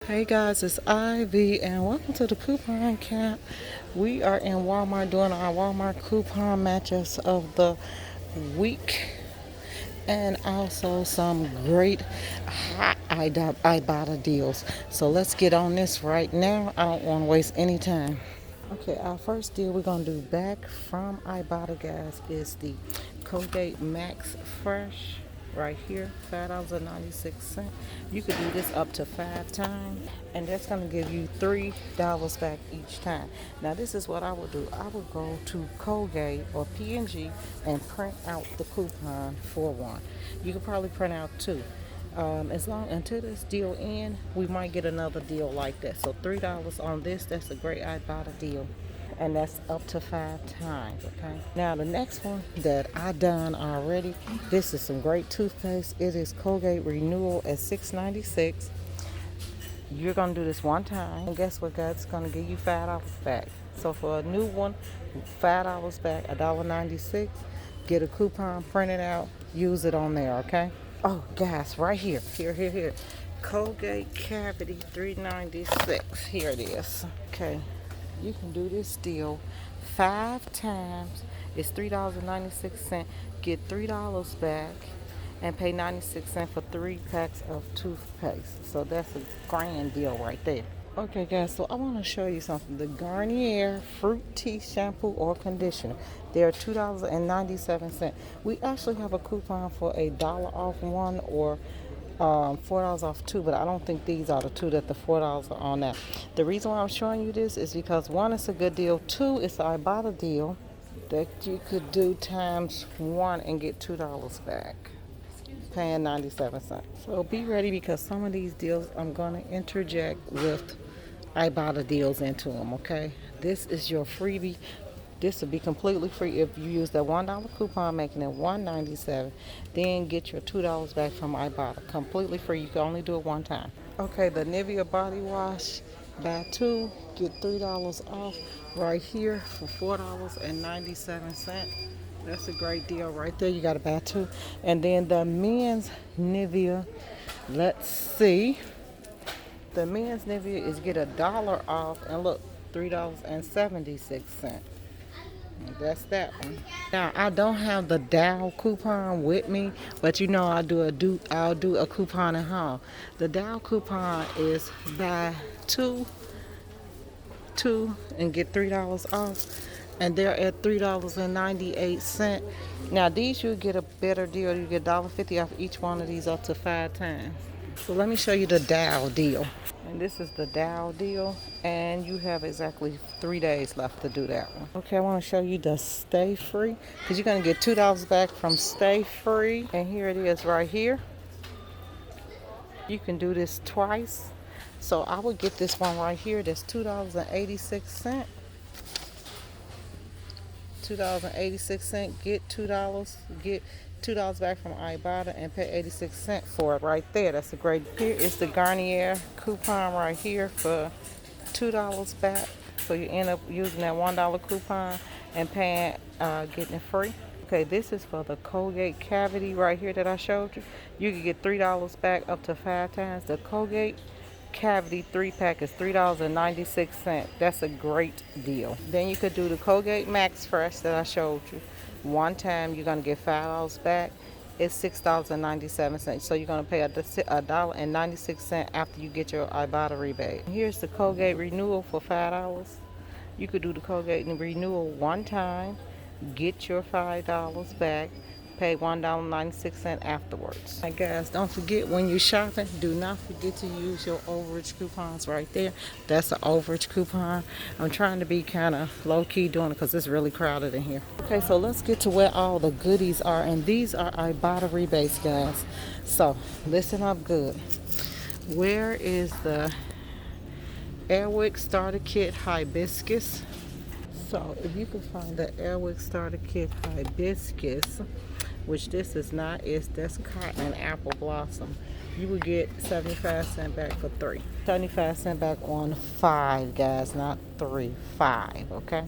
Hey guys, it's Ivy and welcome to the coupon camp. We are in Walmart doing our Walmart coupon matches of the week and also some great hot Ibotta deals. So let's get on this right now. I don't want to waste any time. Okay, our first deal we're going to do back from Ibotta guys is the Colgate Max Fresh right here, $5.96. You could do this up to 5 times, and that's going to give you $3 back each time. Now, this is what I would do. I would go to Colgate or P&G and print out the coupon for one. You could probably print out two. As long until this deal end, we might get another deal like that. So $3 on this, that's a great Ibotta deal. And that's up to 5 times, okay? Now the next one that I done already, this is some great toothpaste. It is Colgate Renewal at $6.96. You're gonna do this one time, and guess what, guys? It's gonna give you $5 back. So for a new one, $5 back, $1.96. Get a coupon, print it out, use it on there, okay? Oh, guys, right here, here. Colgate Cavity $3.96. Here it is. Okay, you can do this deal 5 times. It's $3.96. Get $3 back and pay 96 cents for 3 packs of toothpaste. So that's a grand deal right there. Okay guys, so I want to show you something. The Garnier Fruit Tea Shampoo or Conditioner. They're $2.97. We actually have a coupon for $1 off one or $4 off two, but I don't think these are the two that the $4 are on that. The reason why I'm showing you this is because one, it's a good deal. Two, it's an Ibotta deal that you could do times one and get $2 back, paying 97 cents. So be ready because some of these deals I'm going to interject with Ibotta deals into them, okay? This is your freebie. This will be completely free if you use that $1 coupon, making it $1.97. Then get your $2 back from Ibotta. Completely free. You can only do it one time. Okay, the Nivea body wash, buy two, get $3 off right here for $4.97. That's a great deal right there. You got to buy two. And then the men's Nivea, let's see. The men's Nivea is get $1 off, and look, $3.76. That's that one. Now I don't have the Dow coupon with me, but you know I'll do a coupon at home. The Dow coupon is buy two and get $3 off, and they're at $3.98. Now these you get a better deal. You get $1.50 off each one of these up to 5 times. So let me show you the Dow deal. And this is the Dow deal, and you have exactly 3 days left to do that one. Okay, I want to show you the Stay Free, because you're going to get $2 back from Stay Free. And here it is right here. You can do this twice. So I would get this one right here. That's $2.86. $2.86. Get $2 back from Ibotta and pay 86 cents for it right there. That's a great. Here is the Garnier coupon right here for $2 back. So you end up using that $1 coupon and paying, getting it free. Okay, this is for the Colgate Cavity right here that I showed you. You can get $3 back up to 5 times. The Colgate Cavity 3-pack is $3.96. That's a great deal. Then you could do the Colgate Max Fresh that I showed you. One time you're going to get $5 back. It's $6.97. So you're going to pay $1.96 after you get your Ibotta rebate. Here's the Colgate Renewal for $5. You could do the Colgate Renewal one time, get your $5 back, pay $1.96 afterwards. Hey guys, don't forget when you're shopping, do not forget to use your overage coupons right there. That's an overage coupon. I'm trying to be kind of low-key doing it because it's really crowded in here. Okay, so let's get to where all the goodies are, and these are Ibotta rebates, guys. So listen up good. Where is the Airwick Starter Kit Hibiscus? So if you can find the Airwick Starter Kit Hibiscus, which this is not, that's cotton and apple blossom, you would get 75 cents back for 3. 75 cents back on 5, guys, not 3, 5, okay?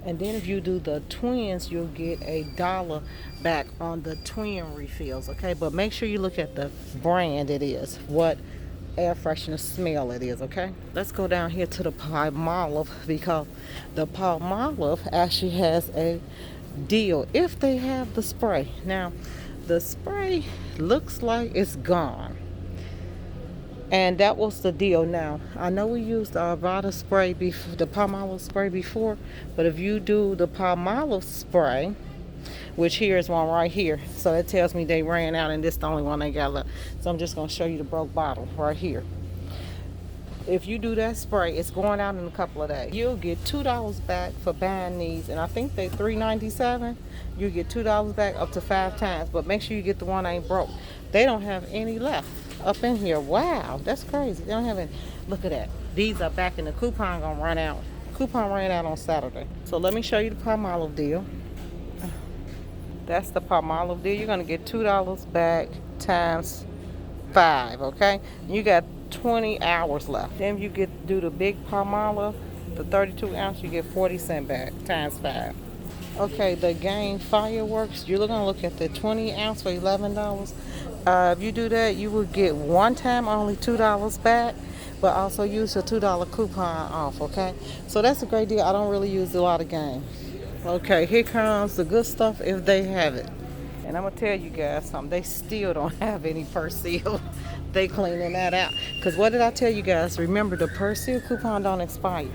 And then if you do the twins, you'll get $1 back on the twin refills, okay? But make sure you look at the brand it is, what air freshener smell it is, okay? Let's go down here to the Palmolive because the Palmolive actually has a deal if they have the spray. Now, the spray looks like it's gone. And that was the deal. Now, I know we used the Ibotta spray, the Palmolive spray before, but if you do the Palmolive spray, which here is one right here, so it tells me they ran out and this is the only one they got left. So I'm just going to show you the broke bottle right here. If you do that spray, it's going out in a couple of days. You'll get $2 back for buying these, and I think they're $3.97. You get $2 back up to 5 times, but make sure you get the one that ain't broke. They don't have any left up in here. Wow, that's crazy. They don't have any. Look at that. These are back in the coupon, gonna run out. Coupon ran out on Saturday. So let me show you the Palmolive deal. That's the Palmolive deal. You're gonna get $2 back times 5, okay? You got 20 hours left. Then you do the big Palmolive, the 32 ounce, you get 40 cents back times 5. Okay, the Game Fireworks, you're gonna look at the 20 ounce for $11. If you do that, you will get one time only $2 back, but also use your $2 coupon off, okay? So that's a great deal. I don't really use a lot of Game. Okay, here comes the good stuff if they have it. And I'm gonna tell you guys something, they still don't have any Persil. They cleaning that out. Because what did I tell you guys? Remember, the Persil coupon don't expire.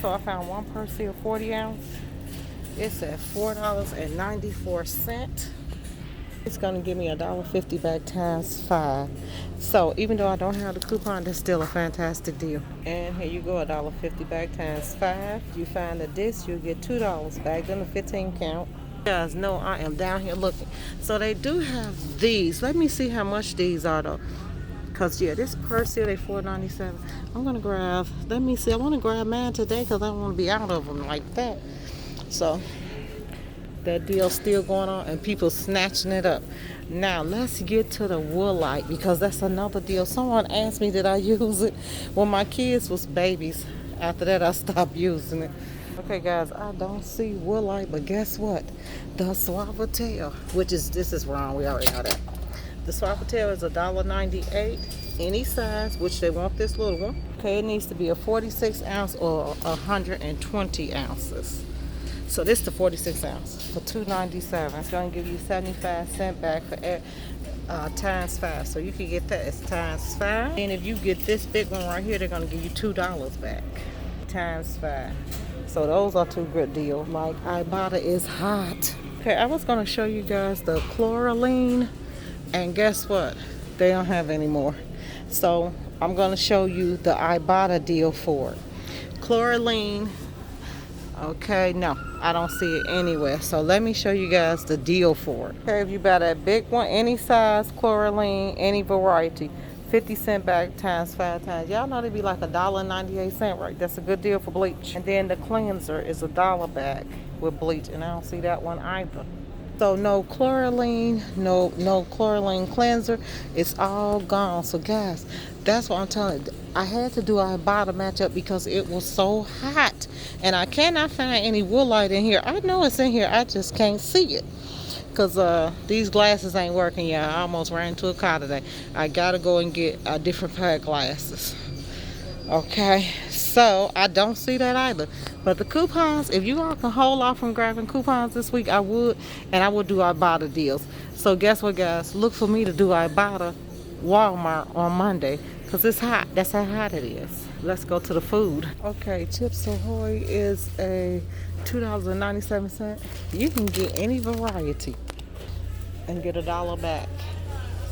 So I found one Persil 40 ounce. It's at $4.94. It's gonna give me $1.50 back times 5. So even though I don't have the coupon, that's still a fantastic deal. And here you go, $1.50 back times 5. You find the disc, you get $2 back, then the 15 count. You guys know I am down here looking. So they do have these. Let me see how much these are though. Cause yeah, this Persil, they $4.97. I'm gonna grab, let me see, I wanna grab mine today because I don't wanna be out of them like that. So that deal's still going on and people snatching it up. Now let's get to the Woolite because that's another deal. Someone asked me did I use it when my kids was babies. After that I stopped using it. Okay guys, I don't see Woolite, but guess what? The Suavitel, this is wrong, we already know that. The Suavitel is $1.98, any size, which they want this little one. Okay, it needs to be a 46 ounce or 120 ounces. So this is the 46 ounce for $2.97. It's going to give you 75 cents back for times 5. So you can get that as times 5. And if you get this big one right here, they're going to give you $2 back times 5. So those are two good deals. Like Ibotta is hot. Okay, I was going to show you guys the Chlorine. And guess what? They don't have any more. So I'm going to show you the Ibotta deal for it. Chlorine. Okay, no, I don't see it anywhere. So let me show you guys the deal for it. Okay, if you buy that big one, any size, Chlorine, any variety, 50 cents back times 5 times. Y'all know they be like $1.98, right? That's a good deal for bleach. And then the cleanser is $1 back with bleach, and I don't see that one either. So no Chlorine, no Chlorine cleanser. It's all gone. So guys, that's what I'm telling you. I had to do a Ibotta matchup because it was so hot. And I cannot find any Woolite in here. I know it's in here. I just can't see it. Because these glasses ain't working, y'all. I almost ran into a car today. I got to go and get a different pair of glasses. Okay, so I don't see that either. But the coupons, if you all can hold off from grabbing coupons this week, I would. And I would do Ibotta deals. So guess what, guys? Look for me to do Ibotta Walmart on Monday. Because it's hot. That's how hot it is. Let's go to the food. Okay, Chips Ahoy is a $2.97. You can get any variety and get $1 back.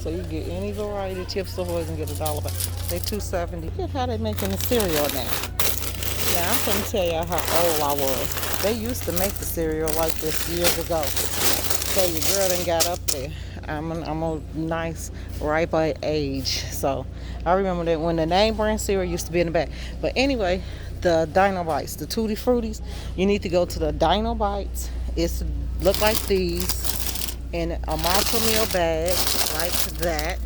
So you get any variety of Chips Ahoy and get $1 back. They $2.70. Look at how they making the cereal now. Now I'm gonna tell y'all how old I was. They used to make the cereal like this years ago. So your girl done got up there. I'm a nice ripe age. So I remember that when the name brand cereal used to be in the back. But anyway, the Dino Bites, the Tutti Fruities, you need to go to the Dino Bites. It's look like these in a multi-meal bag like that.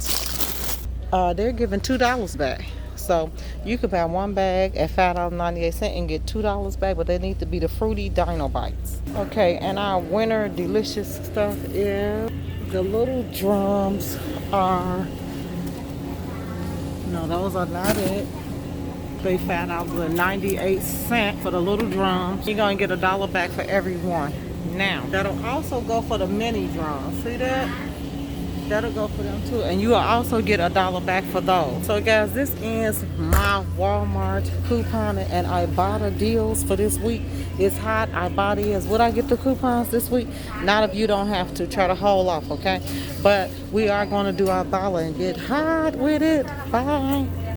They're giving $2 back. So you could buy one bag at $5.98 and get $2 back, but they need to be the fruity Dino Bites. Okay, and our winter delicious stuff is the little drums are No, those are not it. They found out the 98 cents for the little drums. You're gonna get $1 back for every one. Now, that'll also go for the mini drums. See that? That'll go for them too. And you will also get $1 back for those. So guys, this ends my Walmart coupon and Ibotta deals for this week. It's hot. Ibotta is. Would I get the coupons this week? Not if you don't have to. Try to hold off, okay? But we are going to do Ibotta and get hot with it. Bye.